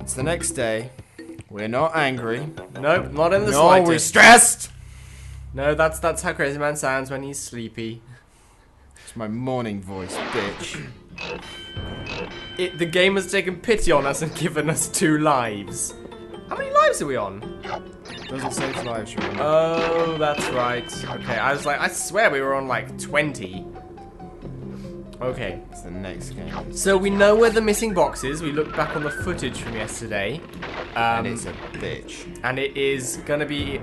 It's the next day. We're not angry. Nope, not in the No, slightest. we're stressed! No, that's how Crazy Man sounds when he's sleepy. It's my morning voice, bitch. The game has taken pity on us and given us 2 lives. How many lives are we on? Doesn't save lives, you remember? Oh, that's right. Okay, I was like, I swear we were on like 20. Okay. It's the next game. So we know where the missing box is. We looked back on the footage from yesterday. And it's a bitch. And it is gonna be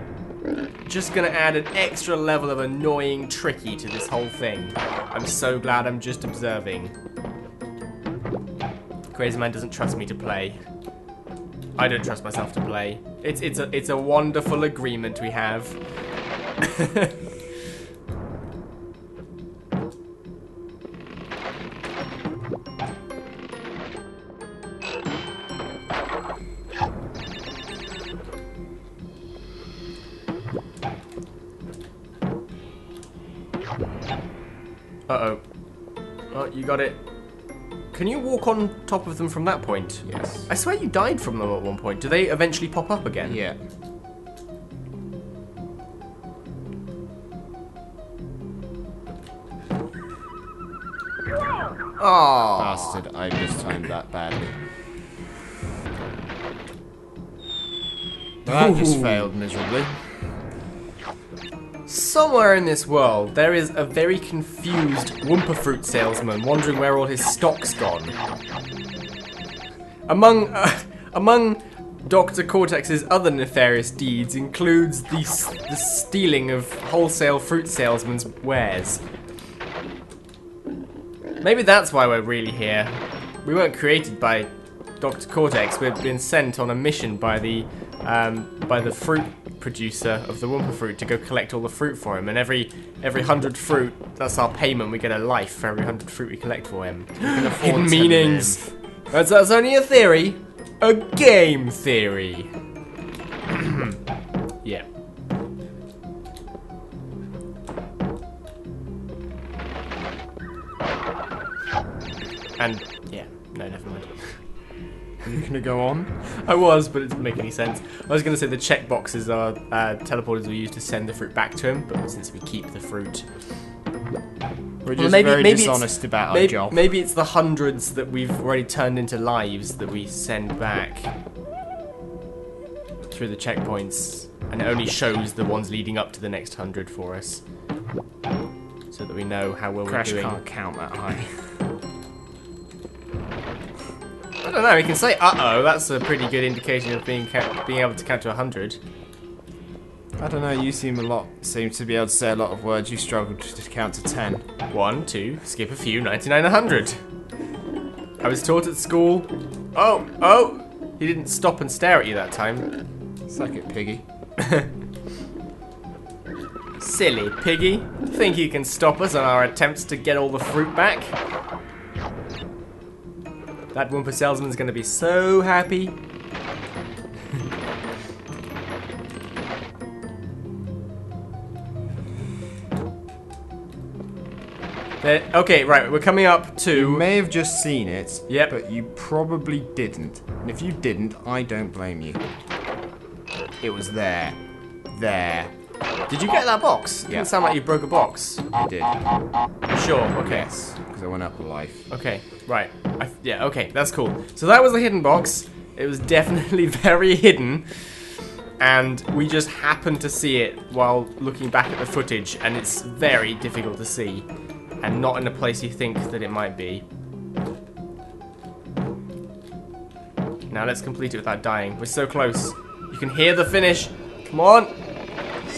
just gonna add an extra level of annoying tricky to this whole thing. I'm so glad I'm just observing. Crazy Man doesn't trust me to play. I don't trust myself to play. It's a wonderful agreement we have. Uh-oh. Oh, you got it. Can you walk on top of them from that point? Yes. I swear you died from them at one point. Do they eventually pop up again? Yeah. Oh, Bastard, I mistimed that badly. That just failed miserably. somewhere in this world there is a very confused Wumpa fruit salesman wondering where all his stock's gone. Among Dr. Cortex's other nefarious deeds includes the stealing of wholesale fruit salesmen's wares. Maybe that's why we're really here. We weren't created by Dr. Cortex. We've been sent on a mission by the fruit producer of the Wumpa fruit to go collect all the fruit for him. And every 100 fruit, that's our payment. We get a life for every 100 fruit we collect for him. Hidden meanings. That's only a theory. A game theory. Yeah. And yeah, no, never mind. Are you gonna go on? I was, but it didn't make any sense. I was going to say the checkboxes are teleporters we use to send the fruit back to him, but since we keep the fruit, We're just very dishonest about our job. Maybe it's the hundreds that we've already turned into lives that we send back through the checkpoints, and it only shows the ones leading up to the next 100 for us, so that we know how well Crash we're doing. can't count that high. I don't know. We can say "uh-oh." That's a pretty good indication of being able to count to 100. I don't know. You seem to be able to say a lot of words. You struggled to count to 10. 1, 2, skip a few, 99, 100. I was taught at school. Oh! He didn't stop and stare at you that time. Suck it, piggy. Silly piggy. Think you can stop us on our attempts to get all the fruit back? That Wumpa salesman's gonna be so happy. Okay, right, we're coming up to... You may have just seen it, Yep. but you probably didn't. And if you didn't, I don't blame you. It was there. There. Did you get that box? It Yeah. didn't sound like you broke a box. I did. Sure, okay. Yes, because I went up a life. Okay, right. Yeah, okay, that's cool. So that was the hidden box. It was definitely very hidden. And we just happened to see it while looking back at the footage. And it's very difficult to see. And not in a place you think that it might be. Now let's complete it without dying. We're so close. You can hear the finish. Come on.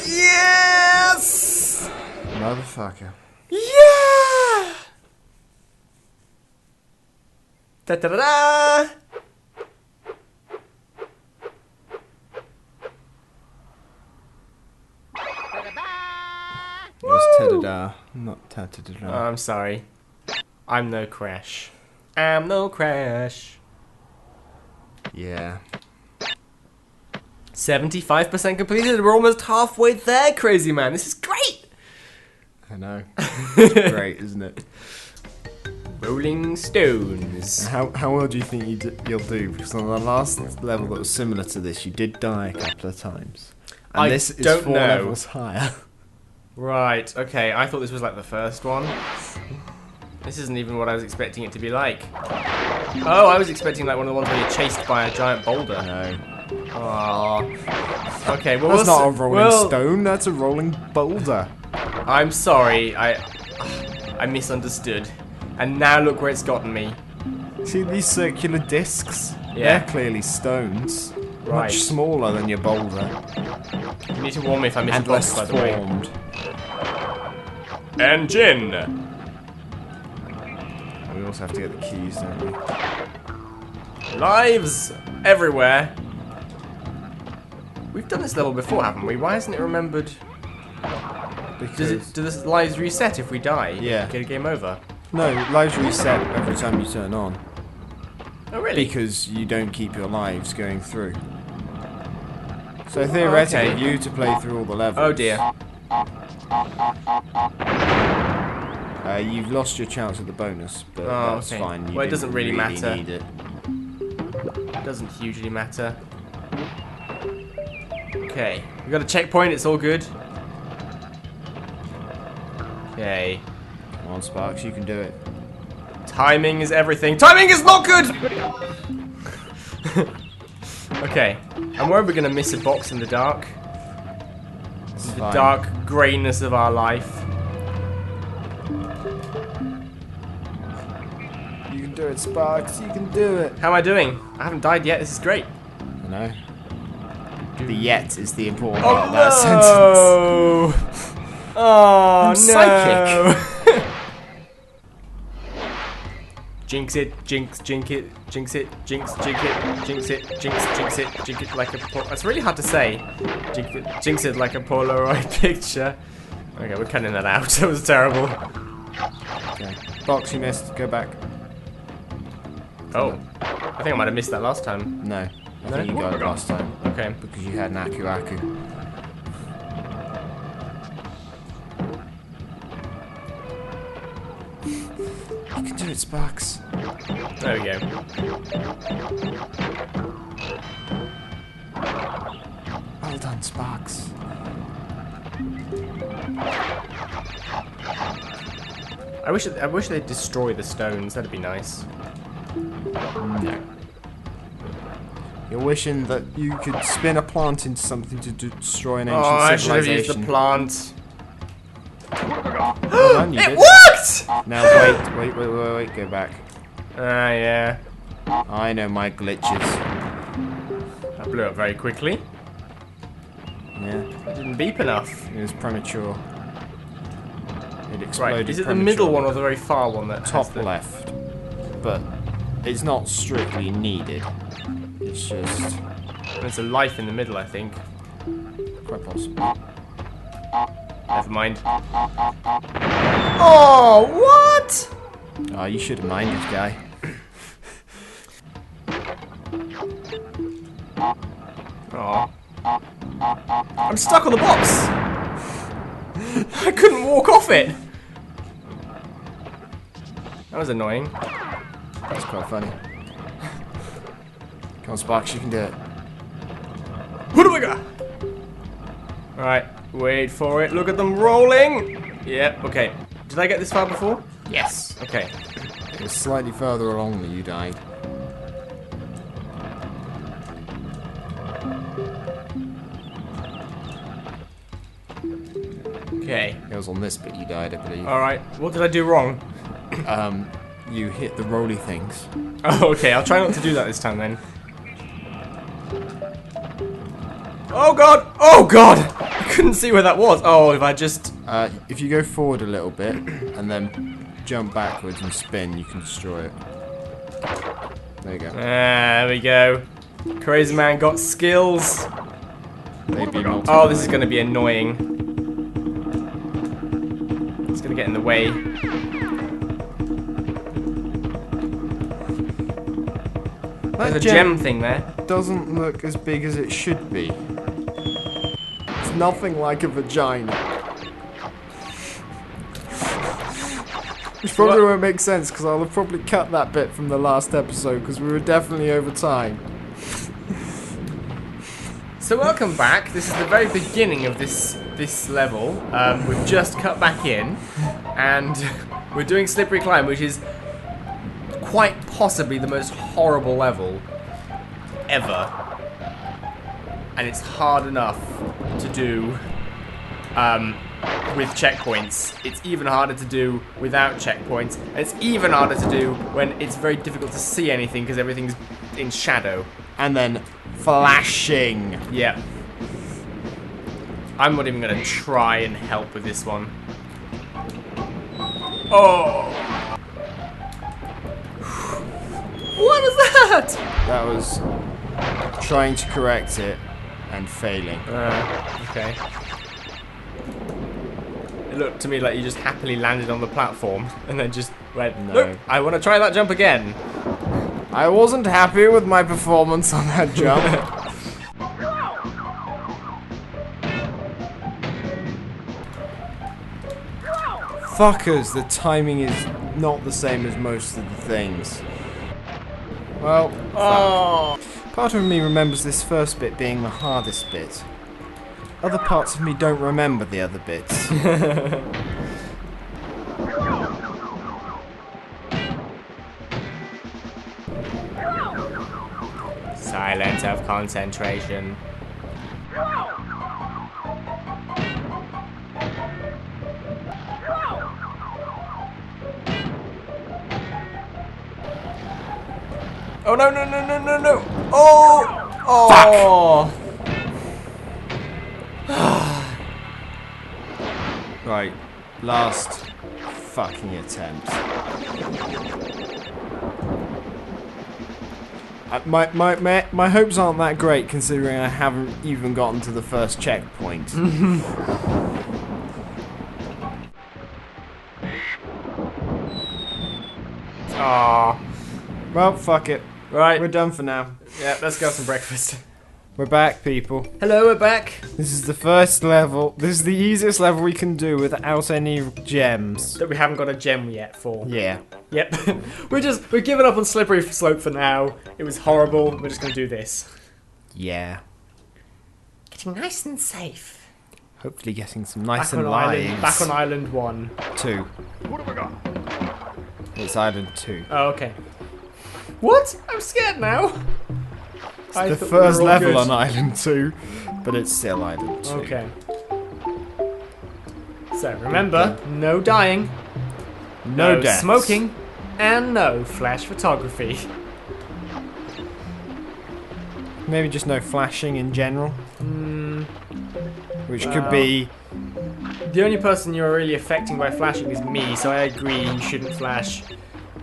Yes! Motherfucker. Yeah! Da da da da! It was ta-da-da, not ta-ta-da-da. I'm sorry. I'm no Crash. I'm no Crash. Yeah. 75% completed. We're almost halfway there, Crazy Man. This is great! I know. It's great, isn't it? Rolling stones. How well do you think you'll do? Because on the last level that was similar to this, you did die a couple of times. And I this is don't 4 know. levels higher. Right, okay, I thought this was like the first one. This isn't even what I was expecting it to be like. Oh, I was expecting like one of the ones where you're chased by a giant boulder. No. Aww. Okay, well, That's not a rolling stone, that's a rolling boulder. I'm sorry, I misunderstood. And now look where it's gotten me. See these circular discs? Yeah. They're clearly stones. Right. Much smaller than your boulder. You need to warn me if I miss a And box, less by the way. formed. Engine! We also have to get the keys, don't we? Lives everywhere. We've done this level before, haven't we? Why hasn't it remembered? Because Do the lives reset if we die? Yeah. Get a game over. no, lives reset every time you turn on. Oh, really? Because you don't keep your lives going through. So theoretically, okay. you to play through all the levels. Oh dear. You've lost your chance at the bonus, but Oh, that's okay. fine. You Well, it didn't doesn't really matter. Need it. Doesn't hugely matter. Okay. We got a checkpoint, it's all good. Okay. Come on, Sparks, you can do it. Timing is everything. Timing is not good! Okay. I'm worried we're gonna miss a box in the dark. It's The fine. dark greyness of our life. You can do it, Sparks. You can do it. How am I doing? I haven't died yet, this is great. I know. The yet is the important Oh part of that sentence. no! Oh I'm no! psychic. Jinx it, jinx it, jinx it, jinx it, jinx it, jinx it like a. That's really hard to say. Jinx it like a Polaroid picture. Okay, we're cutting that out. That was terrible. Okay. Box, you missed. Go back. Oh, I think I might have missed that last time. No. I No? think you got it last time. Okay. Because you had an Aku Aku. You can do it, Sparks. There we go. Well done, Sparks. I wish they'd destroy the stones. That'd be nice. No. You're wishing that you could spin a plant into something to destroy an ancient Oh, I should have civilization. used the plant. Well done, you It did. worked! Now wait, go back. Ah, yeah. I know my glitches. That blew up very quickly. Yeah, It didn't beep enough. it was premature. It exploded. Right, is it the middle prematurely. one or the very far one that has Top the... left, but it's not strictly needed. It's just There's a life in the middle, I think. quite possible. Never mind. Oh, what? Oh, you should have minded, guy. Oh. I'm stuck on the box. I couldn't walk off it. That was annoying. That's quite funny. Come on, Sparks, you can do it. What do I got? Alright, wait for it. Look at them rolling. Yep, okay. Did I get this far before? Yes. Okay. It was slightly further along than you died. Okay. It was on this bit you died, I believe. Alright, what did I do wrong? You hit the roly things. Oh, okay, I'll try not to do that this time then. Oh god! Oh god! I couldn't see where that was. Oh, if I just... If you go forward a little bit and then jump backwards and spin, you can destroy it. There you go. There we go. Crazy man got skills. They'd be Oh, this is going to be annoying. It's going to get in the way. There's a gem thing there. Doesn't look as big as it should be. It's nothing like a vagina. Which probably won't make sense because I'll have probably cut that bit from the last episode because we were definitely over time. So welcome back. This is the very beginning of this level. We've just cut back in, and we're doing Slippery Climb, which is quite possibly the most horrible level ever. And it's hard enough to do with checkpoints. It's even harder to do without checkpoints. And it's even harder to do when it's very difficult to see anything because everything's in shadow. And then flashing. Yeah. I'm not even going to try and help with this one. Oh! What was that? That was trying to correct it and failing. Okay. It looked to me like you just happily landed on the platform and then just went, No. nope, I want to try that jump again. I wasn't happy with my performance on that jump. Fuckers, the timing is not the same as most of the things. Well, Oh! part of me remembers this first bit being the hardest bit. Other parts of me don't remember the other bits. Silence of concentration. Oh no no no no no no! Oh! Oh! Right, last fucking attempt. My hopes aren't that great considering I haven't even gotten to the first checkpoint. Oh. Well, fuck it. Right. We're done for now. Yeah, let's go have some breakfast. We're back, people. Hello, we're back. This is the first level. This is the easiest level we can do without any gems. That we haven't got a gem yet for. Yeah. Yep. We're giving up on Slippery Slope for now. It was horrible. We're just gonna do this. Yeah. Getting nice and safe. Hopefully getting some nice Back and on lives. island. Back on island 1. 2. What have we got? It's island 2. Oh, okay. What? I'm scared now. I The thought we first were all level good. on island 2, but it's still island 2. Okay. So remember, no dying, No deaths. smoking, and no flash photography. Maybe just no flashing in general. Which could well. be... The only person you're really affecting by flashing is me, so I agree you shouldn't flash.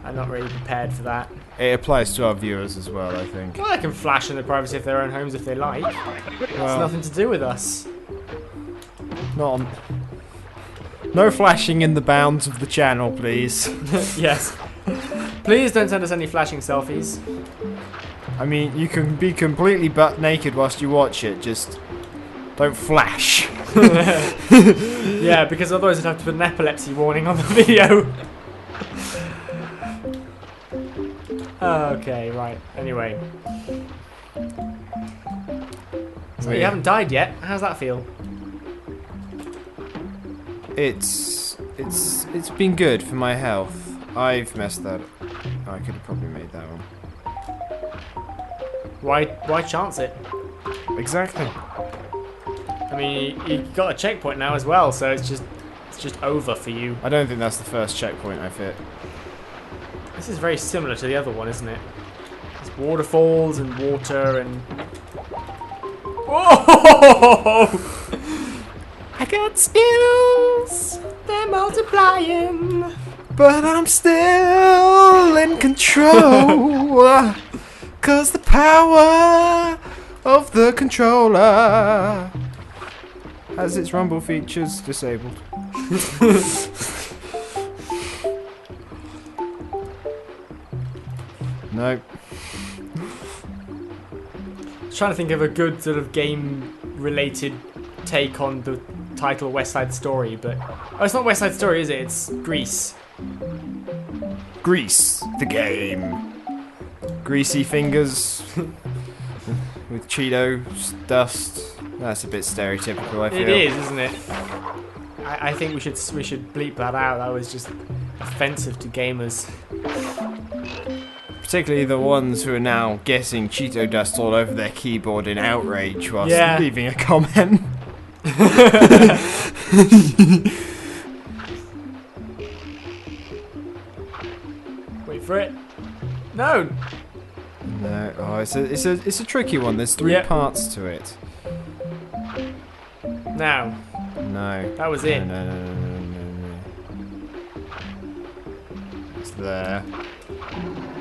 I'm not really prepared for that. It applies to our viewers as well, I think. Well, they can flash in the privacy of their own homes if they like. It's Well, nothing to do with us. not on... No flashing in the bounds of the channel, please. Yes. Please don't send us any flashing selfies. I mean, you can be completely butt naked whilst you watch it, just... Don't flash. Yeah, because otherwise I'd have to put an epilepsy warning on the video. Okay, right. Anyway. So you haven't died yet. How's that feel? It's been good for my health. I've messed that up. I could have probably made that one. Why chance it? Exactly. I mean, you got a checkpoint now as well, so it's just over for you. I don't think that's the first checkpoint I've hit. This is very similar to the other one, isn't it? There's waterfalls and water and... Whoa! I got skills, They're multiplying. but I'm still in control. 'Cause the power of the controller has its rumble features disabled. Nope. I was trying to think of a good sort of game-related take on the title West Side Story, but... Oh, it's not West Side Story, is it? It's Grease. Grease the game. Greasy fingers with Cheeto dust. That's a bit stereotypical, I feel. It is, isn't it? I think we should bleep that out. That was just offensive to gamers. Particularly the ones who are now getting Cheeto dust all over their keyboard in outrage whilst leaving a comment. Wait for it. No. No. Oh, it's a tricky one. There's 3 parts to it. Now. No. That was it. No. It's there.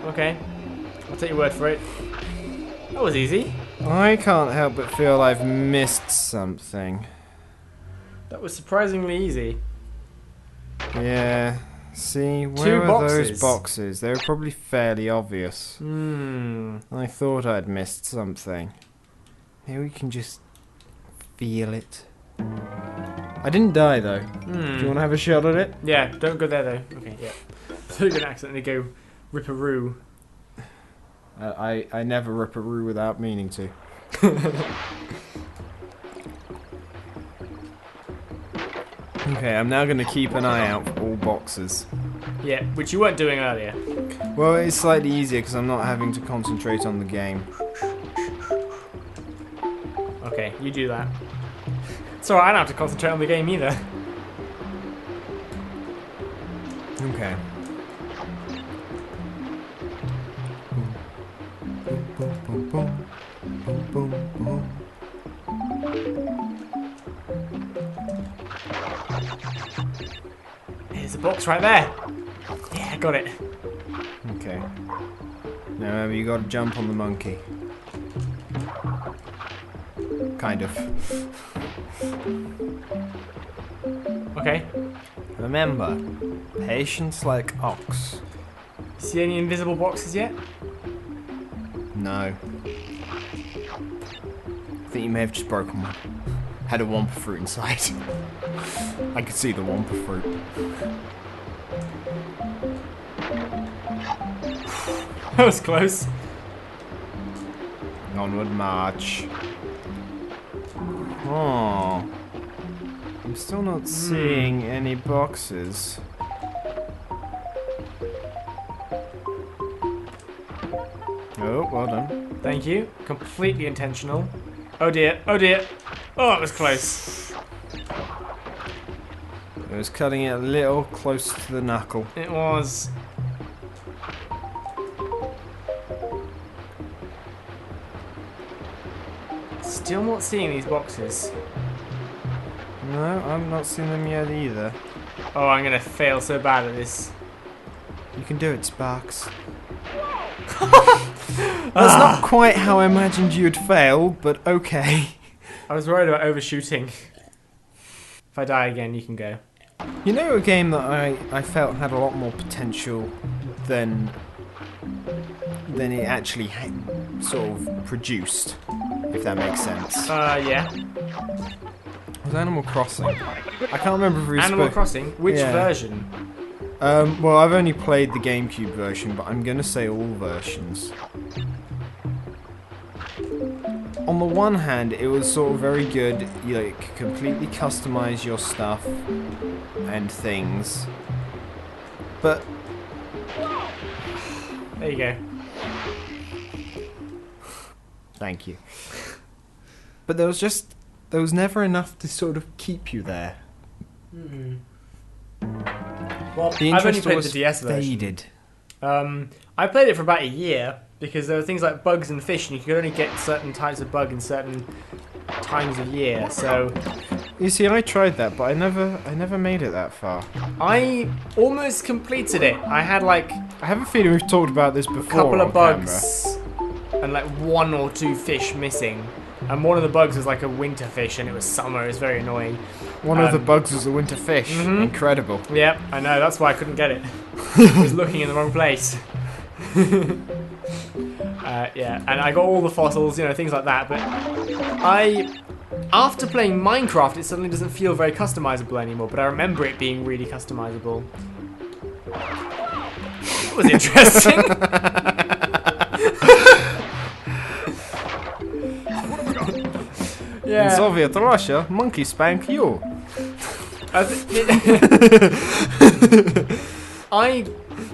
Okay. I'll take your word for it. That was easy. I can't help but feel I've missed something. That was surprisingly easy. Yeah. See, 2 where are boxes. those boxes? They were probably fairly obvious. I thought I'd missed something. Maybe we can just feel it. I didn't die though. Do you want to have a shot at it? Yeah, don't go there though. Okay, yeah. So you're gonna accidentally go rip-a-roo. I never rip a roo without meaning to. Okay, I'm now going to keep an eye out for all boxes. Yeah, which you weren't doing earlier. Well, it's slightly easier because I'm not having to concentrate on the game. Okay, you do that. It's alright, I don't have to concentrate on the game either. Okay. There's a box right there. Yeah, I got it. Okay. Now remember, you gotta jump on the monkey. Kind of. Okay. Remember, patience like ox. See any invisible boxes yet? No. I think you may have just broken one. Had a Wumpa fruit inside. I could see the Wumpa fruit. That was close. Onward march. Oh. I'm still not seeing any boxes. Oh, well done. Thank you. Completely intentional. Oh dear. Oh dear. Oh, it was close. It was cutting it a little close to the knuckle. It was. Still not seeing these boxes. No, I'm not seeing them yet either. Oh, I'm gonna fail so bad at this. You can do it, Sparks. That's not quite how I imagined you'd fail, but okay. I was worried about overshooting. If I die again, you can go. You know, a game that I felt had a lot more potential than it actually sort of produced, if that makes sense. Yeah. It was Animal Crossing. I can't remember if we Animal Crossing? Which Yeah. version? Well, I've only played the GameCube version, but I'm gonna say all versions. On the one hand, it was sort of very good. You like completely customize your stuff and things, but There you go. thank you. But there was never enough to sort of keep you there. Well, The I've only interest played was the DS version. faded. I played it for about a year because there were things like bugs and fish, and you could only get certain types of bug in certain times of year. So You see, I tried that, but I never made it that far. I almost completed it. I had like I have a feeling we've talked about this a before. couple of on bugs and like 1 or 2 fish missing. And one of the bugs was like a winter fish, and it was summer. It was very annoying. One of the bugs was a winter fish. Incredible. Yep, I know. That's why I couldn't get it. I was looking in the wrong place. Yeah, and I got all the fossils, you know, things like that. But after playing Minecraft, it suddenly doesn't feel very customizable anymore. But I remember it being really customizable. was interesting. In Yeah. Soviet Russia, monkey spank you. I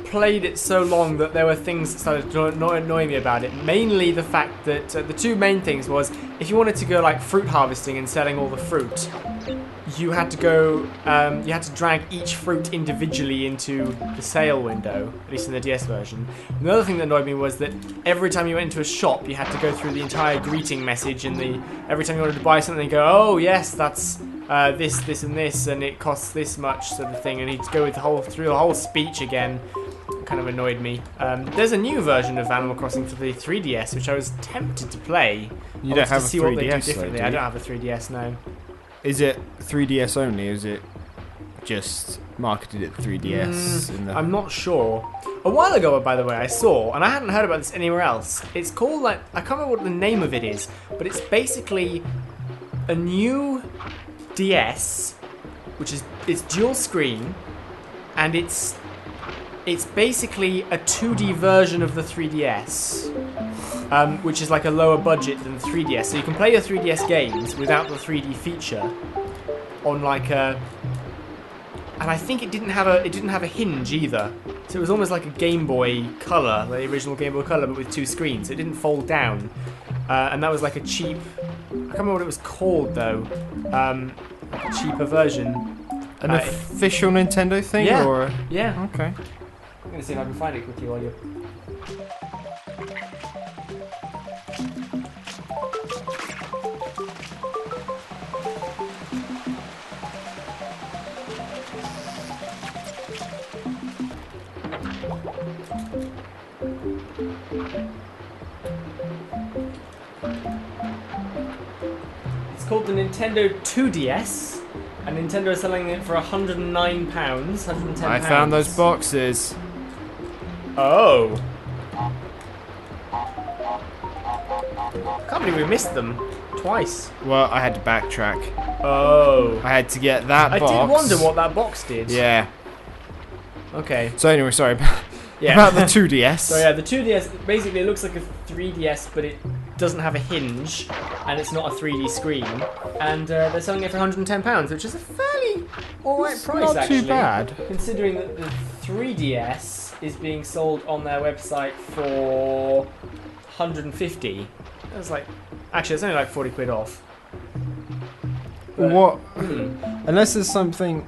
played it so long that there were things that started annoying me about it. Mainly the fact that the two main things was if you wanted to go like fruit harvesting and selling all the fruit, you had to go. You had to drag each fruit individually into the sale window, at least in the DS version. And the other thing that annoyed me was that every time you went into a shop, you had to go through the entire greeting message, and every time you wanted to buy something, you go, oh yes, that's this, this, and this, and it costs this much, sort of thing, and he'd go through the whole speech again. It kind of annoyed me. There's a new version of Animal Crossing for the 3DS, which I was tempted to play. You don't have a 3DS, see what they do though, differently. do you? I don't have a 3DS, no. Is it 3DS only? Is it just marketed at 3DS? I'm not sure. A while ago, by the way, I saw, and I hadn't heard about this anywhere else. It's called like I can't remember what the name of it is, but it's basically a new DS, which is it's dual screen, and it's basically a 2D version of the 3DS, which is like a lower budget than the 3DS. So you can play your 3DS games without the 3D feature on like a. And I think it didn't have a hinge either. So it was almost like a Game Boy Color, the original Game Boy Color, but with two screens. It didn't fold down, and that was like a cheap. I can't remember what it was called though. Like a cheaper version. An official Nintendo thing, Yeah. or Yeah. okay. I'm gonna see if I can find it quickly while you're. It's called the Nintendo 2DS, and Nintendo is selling it for £109, £110. I found those boxes. Oh. Can't believe we missed them twice. Well, I had to backtrack. Oh. I had to get that I box. did wonder what that box did. Yeah. Okay. So anyway, sorry Yeah. about the 2DS. So yeah, the 2DS basically it looks like a 3DS, but it doesn't have a hinge, and it's not a 3D screen. And they're selling it for £110, which is a fairly alright price, not actually. too bad. Considering that the 3DS is being sold on their website for 150. That's like, actually, it's only like 40 quid off. But, What? Unless there's something.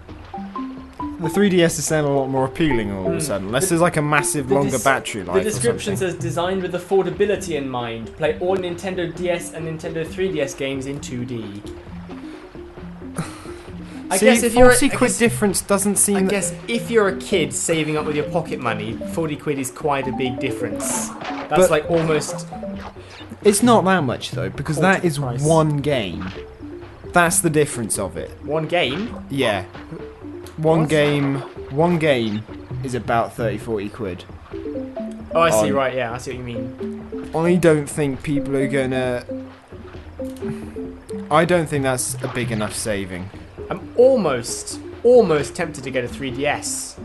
The 3DS is sounding a lot more appealing all of a sudden. Unless there's like a massive longer battery life. The description or something. says designed with affordability in mind. Play all Nintendo DS and Nintendo 3DS games in 2D. I See, guess if you're 40 quid difference doesn't seem. I guess if you're a kid saving up with your pocket money, 40 quid is quite a big difference. That's But- like almost. It's not that much though, because that is price. one game. That's the difference of it. One game? Yeah. One What? game is about 30-40 quid. Oh, I see, On- right, yeah, I see what you mean. I don't think people are gonna. I don't think that's a big enough saving. I'm almost tempted to get a 3DS.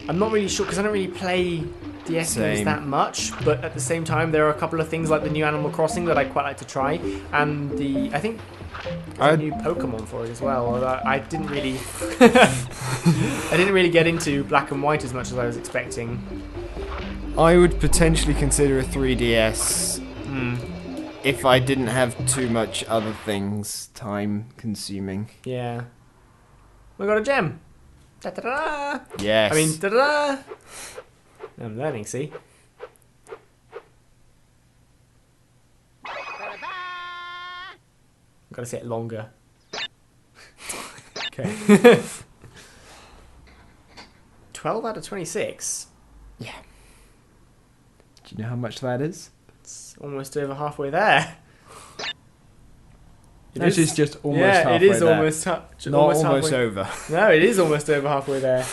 I'm not really sure, because I don't really play DS games Same. that much, but at the same time, there are a couple of things like the new Animal Crossing that I'd quite like to try, and I think there's a new Pokemon for it as well, although I didn't really I didn't really get into Black and White as much as I was expecting. I would potentially consider a 3DS if I didn't have too much other things time consuming. Yeah. We got a gem. Da-da-da. Yes. I mean, da-da-da. I'm learning, see? I've got to say it longer. Okay. 12 out of 26. Yeah. Do you know how much that is? It's almost over halfway there. It Actually, is- it's just almost yeah, halfway it is there. almost, Not almost almost halfway. over. No, it is almost over halfway there.